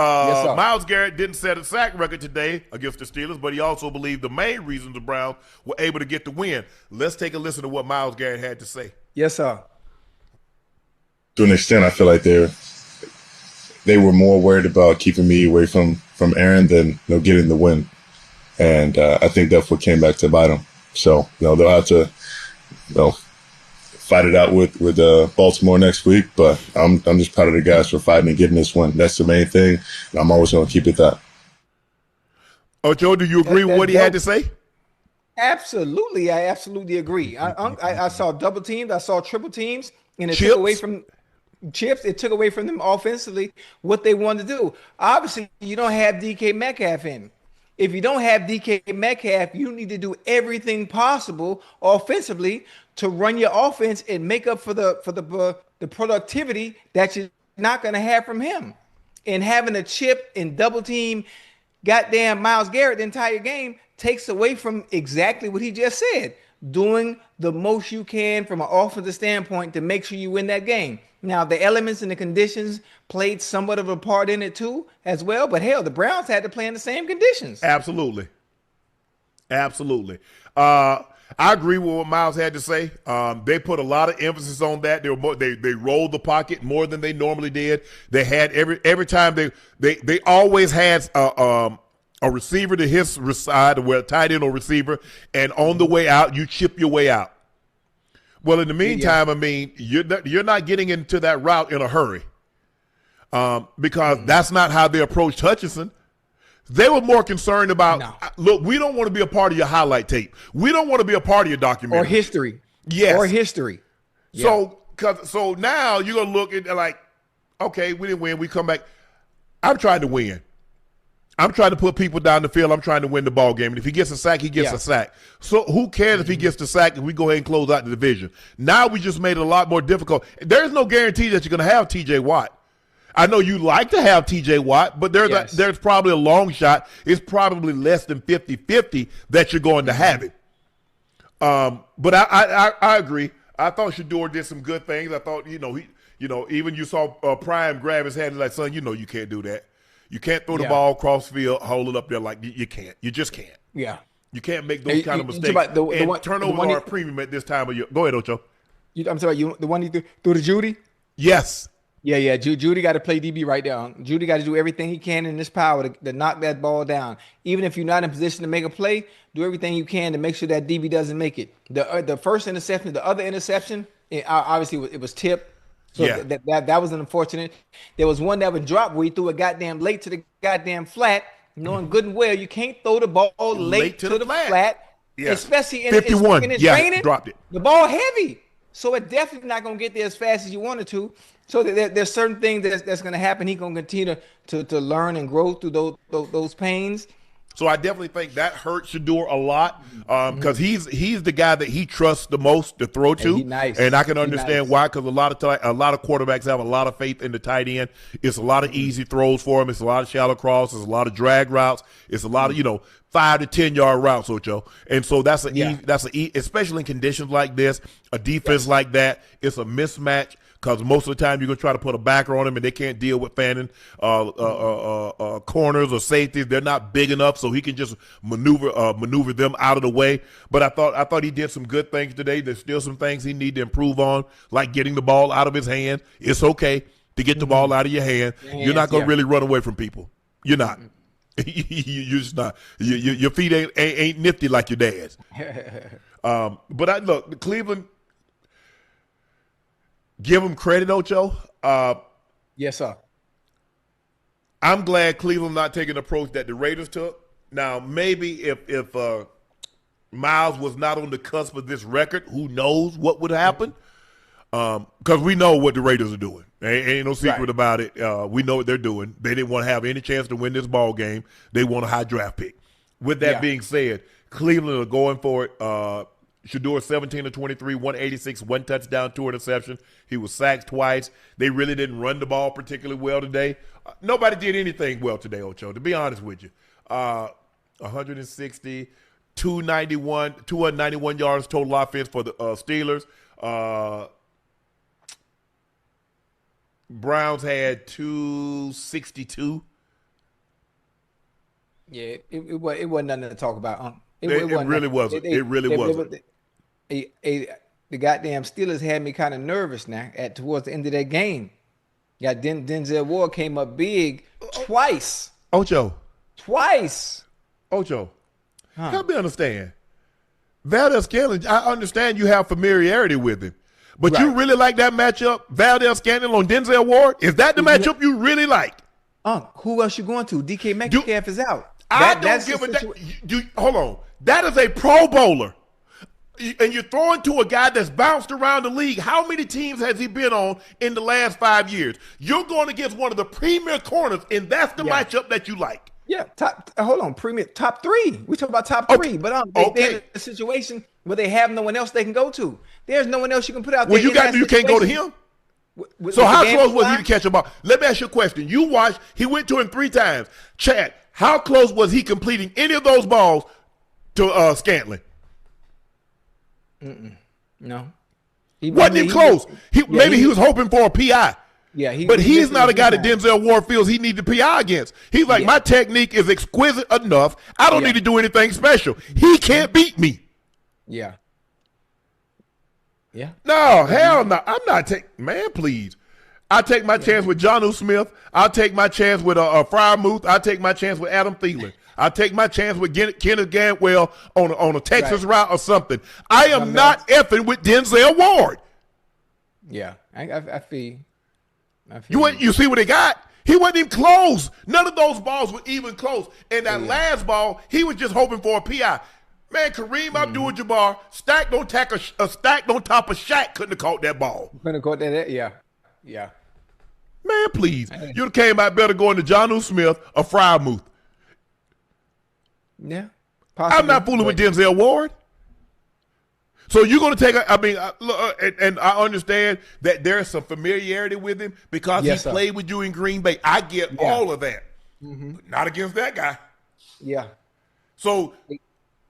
Yes, sir. Myles Garrett didn't set a sack record today against the Steelers, but he also believed the main reason the Browns were able to get the win. Let's take a listen to what Myles Garrett had to say. Yes, sir. To an extent, I feel like they were more worried about keeping me away from Aaron than getting the win, and I think that's what came back to bite them. So they'll have to fight it out with Baltimore next week. But I'm just proud of the guys for fighting and getting this win. That's the main thing, and I'm always going to keep it that. Ocho, do you agree with what he had to say? Absolutely, I absolutely agree. I saw double teams, I saw triple teams, and it Chips. took away from Chips. It took away from them offensively what they wanted to do. Obviously, you don't have DK Metcalf in. If you don't have DK Metcalf, you need to do everything possible offensively to run your offense and make up for the productivity that you're not going to have from him. And having a chip and double team goddamn Myles Garrett the entire game takes away from exactly what he just said. Doing the most you can from an offensive standpoint to make sure you win that game. Now, the elements and the conditions played somewhat of a part in it too, as well. But hell, the Browns had to play in the same conditions. Absolutely. I agree with what Myles had to say. They put a lot of emphasis on that. They rolled the pocket more than they normally did. They had every time they always had a receiver to his side, where a tight end or receiver, and on the way out, you chip your way out. Well, in the meantime, I mean, you're not getting into that route in a hurry, because that's not how they approached Hutchinson. They were more concerned about, look, we don't want to be a part of your highlight tape. We don't want to be a part of your documentary. Or history. Yes. Or history. So now you're going to look at like, okay, we didn't win. We come back. I'm trying to win. I'm trying to put people down the field. I'm trying to win the ball game. And if he gets a sack, he gets a sack. So who cares if he gets the sack and we go ahead and close out the division? Now we just made it a lot more difficult. There's no guarantee that you're going to have T.J. Watt. I know you like to have T.J. Watt, but there's probably a long shot. It's probably less than 50-50 that you're going to have it. But I agree. I thought Shador did some good things. I thought, even you saw Prime grab his hand like, son, you can't do that. You can't throw the ball across field, hold it up there like you can't. You just can't. Yeah. You can't make those kind of mistakes. Turnovers are a premium at this time of year. Go ahead, Ocho. I'm sorry, the one you threw to Judy? Yes. Yeah. Judy got to play DB right down. Judy got to do everything he can in his power to knock that ball down. Even if you're not in position to make a play, do everything you can to make sure that DB doesn't make it. The first interception, the other interception, obviously it was tipped. So that was unfortunate. There was one that was dropped where he threw it goddamn late to the goddamn flat, knowing good and well you can't throw the ball late to the flat. Yeah. Especially in 51. It's raining. Dropped it. The ball heavy. So it definitely not going to get there as fast as you wanted to. So there's certain things that's going to happen. He's going to continue to learn and grow through those pains. So I definitely think that hurt Shador a lot, because he's the guy that he trusts the most to throw to, and I can understand why. Because a lot of quarterbacks have a lot of faith in the tight end. It's a lot of easy throws for him. It's a lot of shallow crosses. It's a lot of drag routes. It's a lot of 5 to 10 yard routes, Ocho. And so that's especially in conditions like this, a defense like that. It's a mismatch. Because most of the time you're going to try to put a backer on them and they can't deal with fanning corners or safeties. They're not big enough, so he can just maneuver them out of the way. But I thought he did some good things today. There's still some things he need to improve on, like getting the ball out of his hand. It's okay to get the ball out of your hand. You're not going to really run away from people. You're not. You're just not. Your feet ain't nifty like your dad's. But look, Cleveland. Give them credit, Ocho. Yes, sir. I'm glad Cleveland not taking the approach that the Raiders took. Now, maybe if Myles was not on the cusp of this record, who knows what would happen? Because we know what the Raiders are doing. Ain't no secret about it. We know what they're doing. They didn't want to have any chance to win this ball game. They want a high draft pick. With that being said, Cleveland are going for it. Shador 17 of 23, 186, 1 touchdown, 2 interceptions. He was sacked twice. They really didn't run the ball particularly well today. Nobody did anything well today, Ocho, to be honest with you. 160, 291 yards total offense for the Steelers. Browns had 262. Yeah, it wasn't nothing to talk about. It wasn't really nothing. wasn't. It really wasn't. The goddamn Steelers had me kind of nervous now at towards the end of that game. Yeah, Denzel Ward came up big twice. Ocho, Twice. Ocho, Huh. help me understand. Valdez-Scantling, I understand you have familiarity with him, but you Right. really like that matchup, Valdez-Scantling on Denzel Ward? Is that the matchup you really like? Who else you going to? DK Metcalf is out. I That's don't the give a situa- hold on. That is a Pro Bowler. And you're throwing to a guy that's bounced around the league. How many teams has he been on in the last 5 years? You're going against one of the premier corners, and that's the matchup that you like. Yeah, hold on, premier top three. We talk about top Okay. three, but Okay. they're in a situation where they have no one else they can go to. There's no one else you can put out there. Well, you can't go to him. So how close was he to catch a ball? Let me ask you a question. You watched, he went to him 3 times. Chad, how close was he completing any of those balls to Scantling? No, Wasn't even close. Maybe he was hoping for a PI. Yeah, but he's not a guy that did. Denzel Ward feels he needs a PI against. He's like, my technique is exquisite enough. I don't need to do anything special. He can't beat me. Yeah. Yeah. No, hell no. I'm not taking, man, please. I'll take my chance with Jonnu Smith. I'll take my chance with Fryermuth. I'll take my chance with Adam Thielen. I'll take my chance with Kenneth Gainwell on a Texas route or something. I am not effing with Denzel Ward. Yeah, I feel. You see what they got? He wasn't even close. None of those balls were even close. And that last ball, he was just hoping for a PI. Man, Kareem Abdul-Jabbar, stacked on top of Shaq, couldn't have caught that ball. Couldn't have caught that. Yeah. Man, please. You'd have came out better going to Jonnu Smith or Fryermuth. Yeah. Possibly, I'm not fooling with Denzel Ward. So you're going to take and I understand that there's some familiarity with him because he played with you in Green Bay. I get all of that. But not against that guy. Yeah. So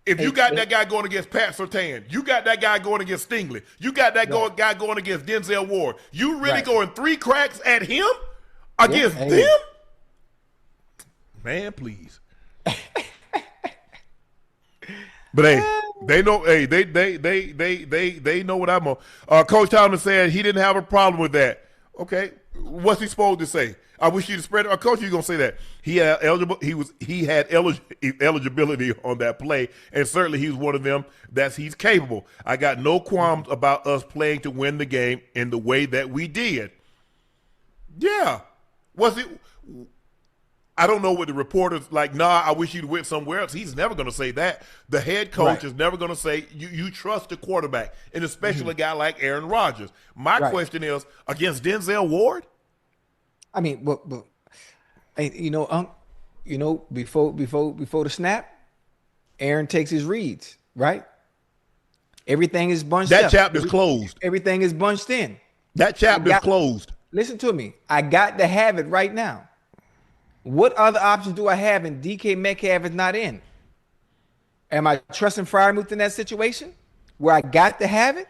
if you got that guy going against Pat Surtain, you got that guy going against Stingley, you got that guy going against Denzel Ward, you really going 3 cracks at him against them? Man, please. But hey, they know. Hey, they know what I'm on. Coach Tomlin said he didn't have a problem with that. Okay, what's he supposed to say? I wish you'd spread it. Coach, you gonna say that he had eligibility on that play, and certainly he's one of them he's capable. I got no qualms about us playing to win the game in the way that we did. Yeah, was it? I don't know what the reporters like. Nah, I wish you'd went somewhere else. He's never going to say that. The head coach is never going to say you trust the quarterback, and especially a guy like Aaron Rodgers. My question is against Denzel Ward. I mean, but before the snap, Aaron takes his reads, right? Everything is bunched up. That chapter's closed. Everything is bunched in. That chapter's closed. Listen to me. I got to have it right now. What other options do I have and DK Metcalf is not in? Am I trusting Fryermuth in that situation where I got to have it?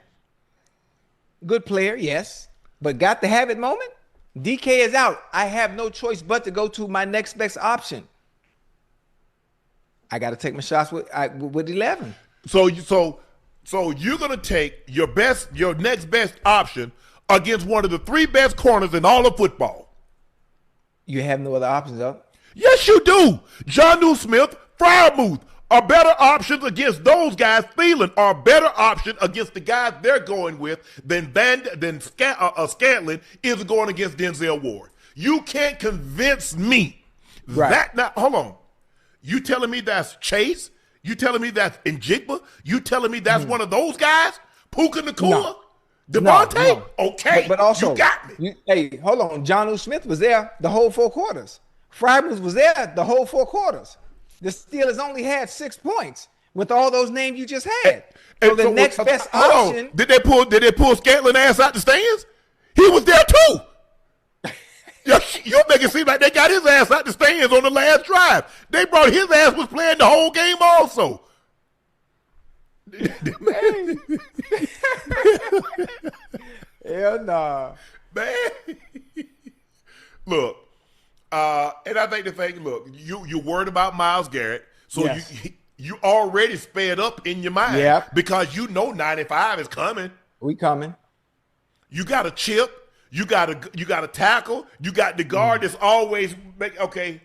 Good player, yes, but got to have it moment? DK is out. I have no choice but to go to my next best option. I got to take my shots with 11. So you're going to take your next best option against one of the 3 best corners in all of football. You have no other options, though. Yes, you do. Jonnu Smith, Fryermuth are better options against those guys. Thielen are a better option against the guys they're going with than Scantling is going against Denzel Ward. You can't convince me that. Now, hold on. You telling me that's Chase? You telling me that's Njigba? You telling me that's one of those guys? Puka Nacua? No. Devontae? No. Okay, but also, you got me. Hey, hold on. Jonnu Smith was there the whole 4 quarters. Fryermuth was there the whole 4 quarters. The Steelers only had 6 points with all those names you just had. So the next best option. Did they pull Scantling ass out the stands? He was there too. You're making it seem like they got his ass out the stands on the last drive. They brought his ass was playing the whole game also. Hell nah. Man. Look, And I think the thing, look, you're worried about Myles Garrett, so Yes. you already sped up in your mind because you know 95 is coming. We coming. You got a chip. You got a tackle. You got the guard that's always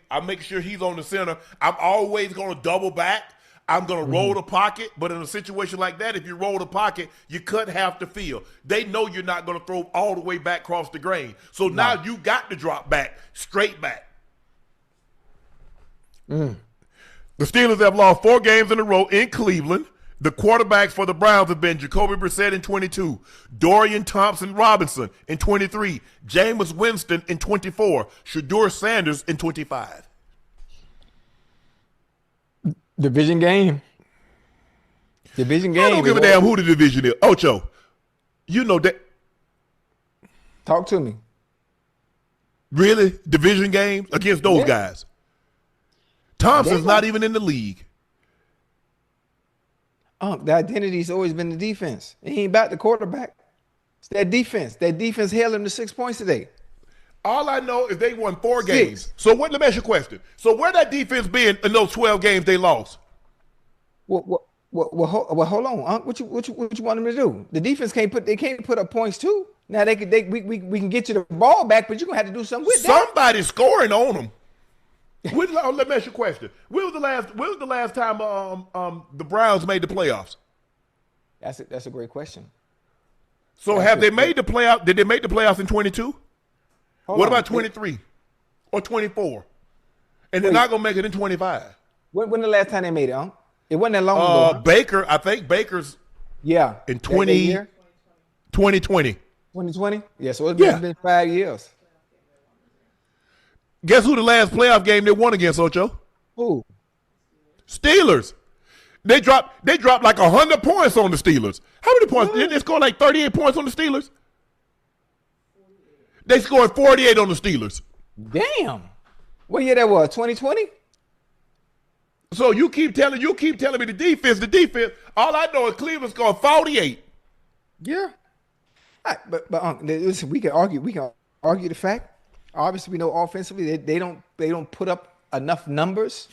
I'm making sure he's on the center. I'm always going to double back. I'm going to roll the pocket. But in a situation like that, if you roll the pocket, you cut half the field. They know you're not going to throw all the way back across the grain. So now you got to drop back, straight back. The Steelers have lost 4 games in a row in Cleveland. The quarterbacks for the Browns have been Jacoby Brissett in 22, Dorian Thompson-Robinson in 23, Jameis Winston in 24, Shedeur Sanders in 25. Division game. I don't give a damn who the division is. Ocho, you know that. Talk to me. Really? Division games against those guys? Thompson's not even in the league. The identity's always been the defense. It ain't about the quarterback. It's that defense. That defense held him to 6 points today. All I know is they won 4 games. So let me ask you a question. So where that defense been in those 12 games they lost? Well, hold on. What you want them to do? The defense can't put up points too. Now we can get you the ball back, but you're gonna have to do something with that. Somebody's scoring on them. Let me ask you a question. When was the last time the Browns made the playoffs? That's a great question. So have they made the playoff? Did they make the playoffs in 22? What about 23 or 24? And they're not gonna make it in 25. When the last time they made it? It wasn't that long ago. Baker, I think Baker's in 2020. 2020? Yeah, so it's been 5 years. Guess who the last playoff game they won against, Ocho? Who? Steelers. They dropped like 100 points on the Steelers. How many points? They scored like 38 points on the Steelers. They scored 48 on the Steelers. Damn. What year that was? 2020? So you keep telling me the defense. All I know is Cleveland scored 48. Yeah. But listen, we can argue the fact. Obviously, we know offensively they don't put up enough numbers,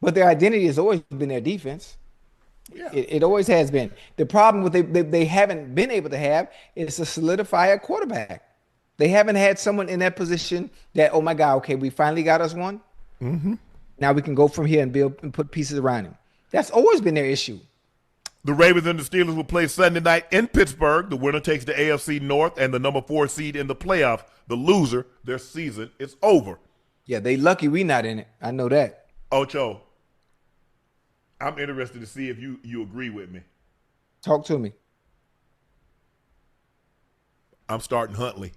but their identity has always been their defense. Yeah. It always has been. The problem with they haven't been able to have is to solidify a quarterback. They haven't had someone in that position that, oh my God, okay, we finally got us one. Mm-hmm. Now we can go from here and build and put pieces around him. That's always been their issue. The Ravens and the Steelers will play Sunday night in Pittsburgh. The winner takes the AFC North and the number 4 seed in the playoff. The loser, their season is over. Yeah, they lucky we not in it. I know that. Ocho, I'm interested to see if you agree with me. Talk to me. I'm starting Huntley.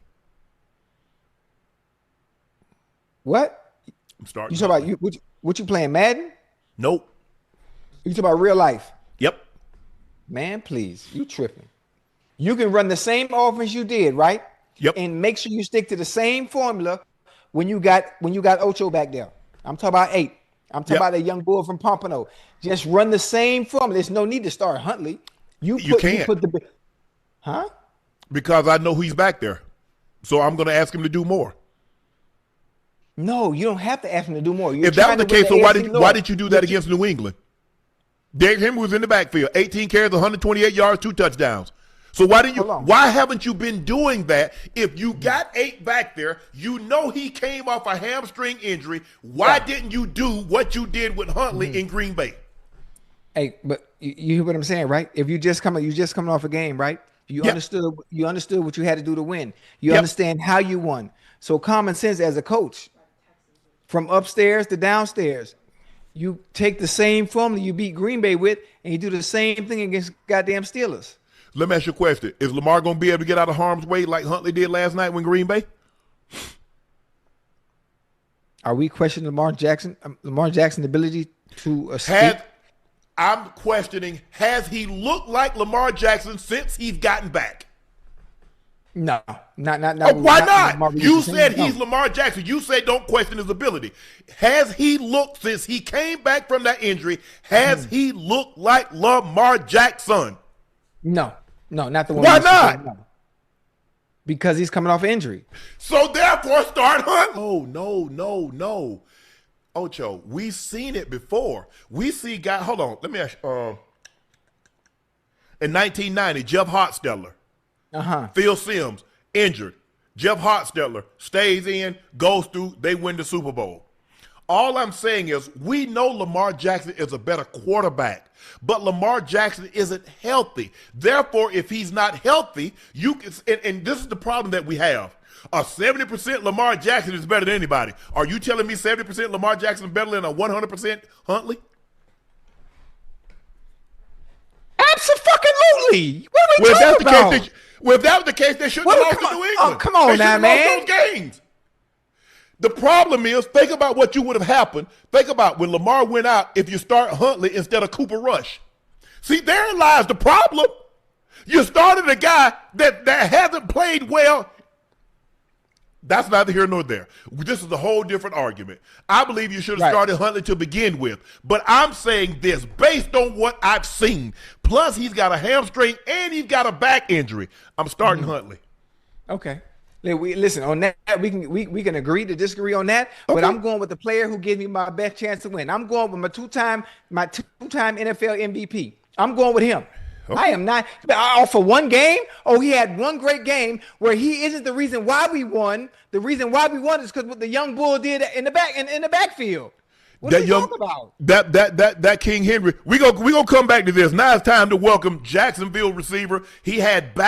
What? I'm starting. You talking about what you playing Madden? Nope. You talking about real life? Yep. Man, please, you tripping. You can run the same offense you did, right? Yep. And make sure you stick to the same formula when you got Ocho back there. I'm talking about 8. I'm talking about a young bull from Pompano. Just run the same formula. There's no need to start Huntley. You can't. Huh? Because I know he's back there. So I'm going to ask him to do more. No, you don't have to ask him to do more. If that was the case, so why did you do that against New England? Derrick Henry was in the backfield, 18 carries, 128 yards, 2 touchdowns. So why haven't you been doing that? If you got 8 back there, you know he came off a hamstring injury. Why didn't you do what you did with Huntley in Green Bay? Hey, but you hear what I'm saying, right? If you just coming off a game, right? You understood what you had to do to win. You understand how you won. So common sense as a coach, from upstairs to downstairs, you take the same formula you beat Green Bay with, and you do the same thing against goddamn Steelers. Let me ask you a question. Is Lamar going to be able to get out of harm's way like Huntley did last night when Green Bay? Are we questioning Lamar Jackson's ability to escape? I'm questioning, has he looked like Lamar Jackson since he's gotten back? No, not. Why not? You said he's Lamar Jackson. You said don't question his ability. Has he looked since he came back from that injury? Has he looked like Lamar Jackson? No, not the one. Why not? Because he's coming off injury. So therefore, start Hunt. Oh, no. Ocho, we've seen it before. We see guys. Hold on. Let me ask you. In 1990, Jeff Hartsteller, Phil Simms, injured. Jeff Hartsteller stays in, goes through, they win the Super Bowl. All I'm saying is we know Lamar Jackson is a better quarterback, but Lamar Jackson isn't healthy. Therefore, if he's not healthy, you can, and this is the problem that we have. 70% Lamar Jackson is better than anybody. Are you telling me 70% Lamar Jackson is better than a 100% Huntley? Absolutely. What are we talking about? If that was the case, they shouldn't have lost to New England. Oh, come on now, man. Lost those games. The problem is, think about what you would have happened. Think about when Lamar went out if you start Huntley instead of Cooper Rush. See, therein lies the problem. You started a guy that hasn't played well. That's neither here nor there. This is a whole different argument. I believe you should have started Huntley to begin with. But I'm saying this based on what I've seen. Plus, he's got a hamstring and he's got a back injury. I'm starting Huntley. Okay. Listen, on that, we can agree to disagree on that, but I'm going with the player who gives me my best chance to win. I'm going with my two-time NFL MVP. I'm going with him. Okay. I am not for one game. Oh, he had one great game where he isn't the reason why we won. The reason why we won is because what the young bull did in the backfield. What are you talking about? That King Henry. We gonna come back to this. Now it's time to welcome Jacksonville receiver. He had back